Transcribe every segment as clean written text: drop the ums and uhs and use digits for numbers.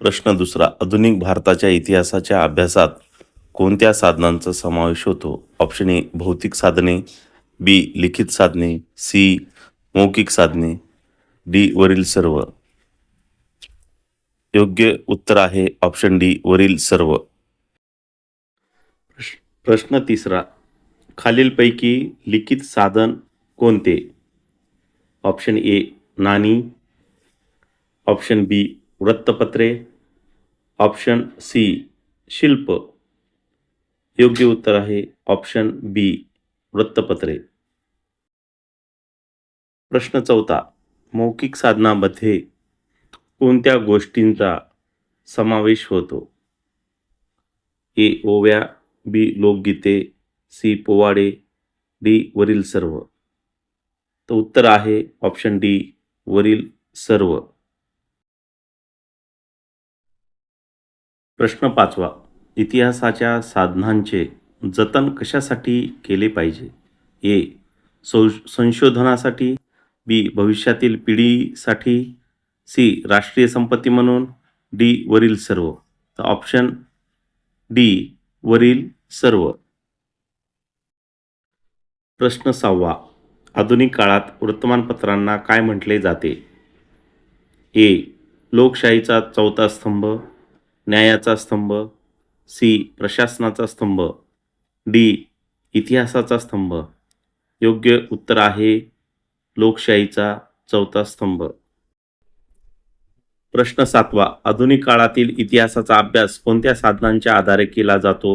प्रश्न दुसरा. आधुनिक भारताच्या इतिहासाच्या अभ्यासात कोणत्या साधनांचा समावेश होतो? ऑप्शन ए भौतिक साधने, बी लिखित साधने, सी मौखिक साधने, डी वरील सर्व. योग्य उत्तर आहे ऑप्शन डी वरील सर्व. प्रश्न तिसरा. खालीलपैकी लिखित साधन कोणते? ऑप्शन ए नाणी, ऑप्शन बी वृत्तपत्रे, ऑप्शन सी शिल्प. योग्य उत्तर आहे ऑप्शन बी वृत्तपत्रे. प्रश्न चौथा. मौखिक साधनामध्ये कोणत्या गोष्टींचा समावेश होतो? ए ओव्या, बी लोकगीते, सी पोवाडे, डी वरील सर्व. तर उत्तर आहे ऑप्शन डी वरील सर्व. प्रश्न पाचवा. इतिहासाच्या साधनांचे जतन कशासाठी केले पाहिजे? ए संशोधनासाठी, बी भविष्यातील पिढीसाठी, सी राष्ट्रीय संपत्ती म्हणून, डी वरील सर्व. तर ऑप्शन डी वरील सर्व. प्रश्न सहावा. आधुनिक काळात वर्तमानपत्रांना काय म्हटले जाते? ए लोकशाहीचा चौथा स्तंभ, न्यायाचा स्तंभ, सी प्रशासनाचा स्तंभ, डी इतिहासाचा स्तंभ. योग्य उत्तर आहे लोकशाहीचा चौथा स्तंभ. प्रश्न सातवा. आधुनिक काळातील इतिहासाचा अभ्यास कोणत्या साधनांच्या आधारे केला जातो?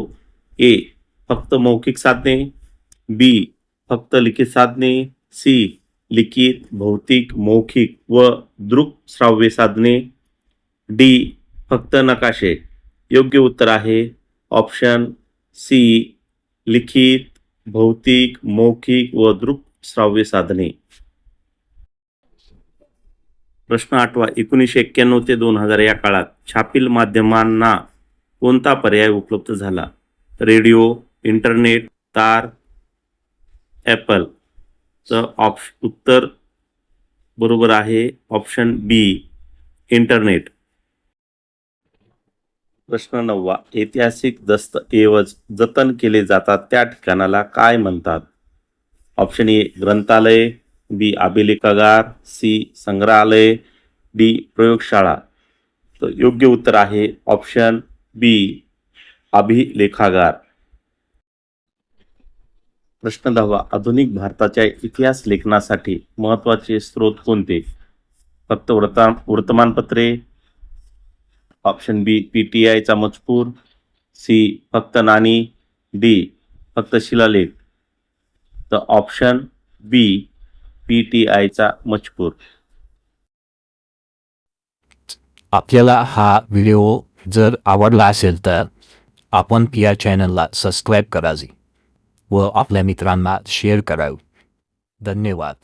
ए फक्त मौखिक साधने, बी फक्त लिखित साधने, सी लिखित, भौतिक, मौखिक व दृक्श्राव्य साधने, डी फक्त नकाशे. योग्य उत्तर आहे ऑप्शन सी लिखित, भौतिक, मौखिक व दृक्श्राव्य साधने. प्रश्न आठवा. 1991 ते 2000 या काळात छापील माध्यमांना कोणता पर्याय उपलब्ध झाला? रेडिओ, इंटरनेट, तार, ॲपल. तर उत्तर बरोबर आहे ऑप्शन बी इंटरनेट. प्रश्न नववा. ऐतिहासिक दस्तऐवज जतन केले जातात त्या ठिकाणाला काय म्हणतात? ऑप्शन ए ग्रंथालय, बी अभिलेखागार, सी संग्रहालय, डी प्रयोगशाळा. तर योग्य उत्तर आहे ऑप्शन बी अभिलेखागार. प्रश्न 10वा. आधुनिक भारताच्या इतिहास लेखनासाठी महत्त्वाचे स्रोत कोणते? फक्त वर्तमानपत्रे, ऑप्शन बी PTIचा मजकूर, सी फक्त नाणी, डी फक्त शिलालेख. तर ऑप्शन बी PTIचा मजकूर. आपल्याला हा व्हिडिओ जर आवडला असेल तर आपण या चॅनलला सबस्क्राईब करावे व आपल्या मित्रांना शेअर करावे. धन्यवाद.